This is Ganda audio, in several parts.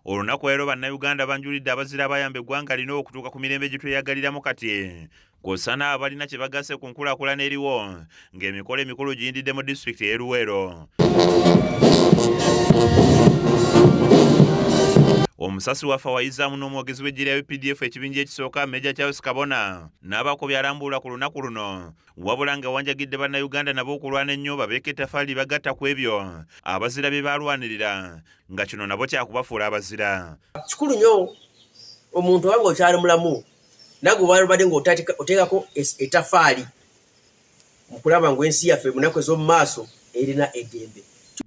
Olunaku leero bannayuganda banjulidde abazira abayamba eggwanga lino okutuuka ku mirembe gye tweyagaliramu kati. Kw'osaana abalina kye bagase ku nkulaakulana eriwo ng'emikolo emikulu giyindidde mu disitulikiti y'e Luweero. Omusasi waffe awayizaamu n'omwogezi w'eggye lya UPDF ekibinja ekisooka Meja Charles Kabona n'abaako by'alambuula ku lunaku luno, wabula nga wanjagidde bannayuganda nabo okulwana ennyo babeeko ettaffaali bagatta ku ebyo abazira bye baalwanirira, nga kino nabo kyakubafuula abazira. Kikulu nnyo omuntu wanga okyali mulamu nagwe walibadde ng'oteekako ettaffaali mu kulaba ng'ensi yaffe mu nnaku ez'omu maaso erina eddembe.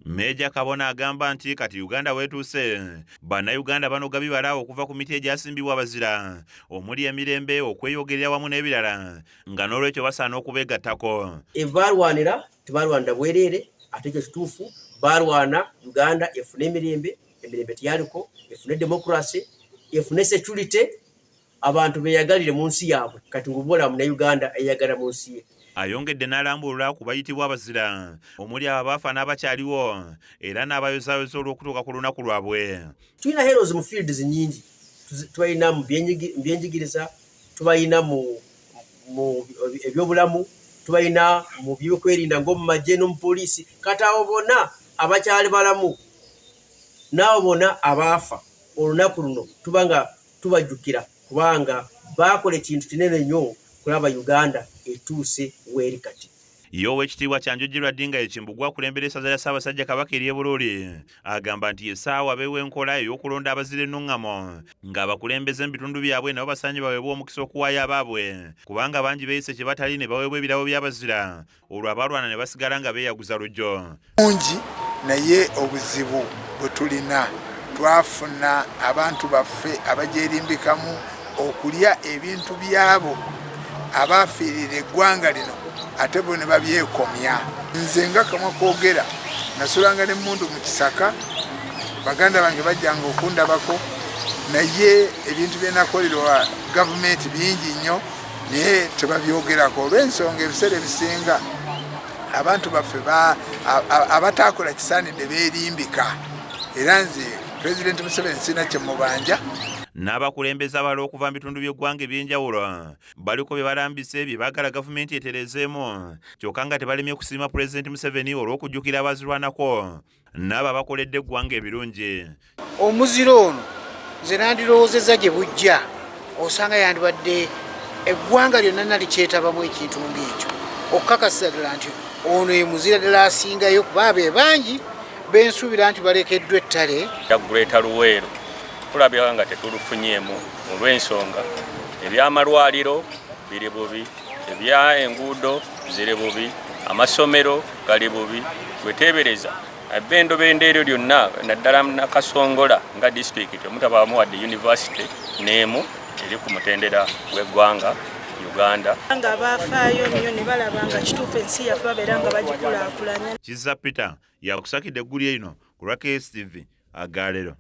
Meja Kabona agamba nti kati Uganda wetuuse, bannayuganda banoga bibala okuva ku miti egyasimbibwa abazira omuli emirembe, okweyogerera wamu n'ebirala, nga n'olwekyo basaana okubeegattako. Baalwanira tebaalwanira bwereere, ate ekyo kituufu, baalwana Uganda efune emirembe teyaliko, efune demokrasi, efune security, abantu beeyagalire mu nsi yaabwe. Kati ngubola Munnayuganda eyagala mu nsi ye. Ayongedde n'alambulula ku bayitibwa abazira omuli abaafa n'abakyaliwo era n'abayozaayoza olw'okutuuka ku lunaku lwabwe. Tulina heroes mu fields nnyingi, tubalina mu byenjigiriza, tubalina mu ebyobulamu, tubalina mu byokwerinda ng'omu magye n'omu poliisi. Kati abo bonna abakyali balamu n'abo bonna abaafa olunaku luno tuba nga tubajjukira kubanga baakola ekintu kinene nnyo kulaba Uganda etuuse w'eri kati. Ye Oweekitiibwa Kyanjogera Ddinga Ekimbugwa akulembera essaza lya Ssaabasajja Kabaka ery'e Bulooli agamba nti essaawa beewa enkola ey'okulonda abazira ennuŋŋamo ng'abakulembeze mu bitundu byabwe nabo basaanye baweebwa omukisa okuwaayo abaabwe, kubanga bangi beeyise kye batali ne baweebwa ebirabo by'abazira olwo abalwana ne basigala nga beeyaguza lujjo. Mungi naye obuzibu bwe tulina twafuna abantu baffe abajeerimbikamu okulya ebintu byabo abafiirira eggwanga lino ate bo ne babyekomya. Nze nga kamwa koogera nasulanga n'emmundu mu kisaka, baganda bange bajjanga okundabako, naye ebintu bye nakolerwa gavumenti bingi nnyo naye tebabyogerako olw'ensonga ebiseera ebisinga abantu baffe abataakola kisaanidde beerimbika. Era nze Pulezidenti Museveni sirina kye mubanja. N'abakulembeze abalala okuva mu bitundu by'eggwanga eby'enjawulo baliko bye balambise bye baagala gavumenti etereezeemu, kyokka nga tebalemye kusiima Pulezidenti Museveni olw'okujjukira abazirwanako n'abo abakoledde eggwanga ebirungi. Omuzira ono nze nandirowoozezza gye bujja osanga yandibadde eggwanga lyonna nalikyetabamu ekintu ng'ekyo okukakasa ddala nti ono ye muzira ddala asingayo kuba be bangi bensuubira nti balekeddwa ettale Greater Luweero. Tulabye nga tetulufunyeemu olw'ensonga eby'amalwaliro biri bubi, ebya enguudo ziri bubi, amasomero gali bubi. Weteebereza ebbendobendo eryo lyonna naddala Nakasongola nga disitulikiti omutabaamu wadde yunivasite n'emu eri ku mutendera gw'eggwanga Uganda. Nga baafaayo nnyo ne balaba nga kituufu ensi yaffe babeera nga bagikulaakulanya. Kizza Peter yakusakidde eggulya lino ku lwa KSTV Agaalero.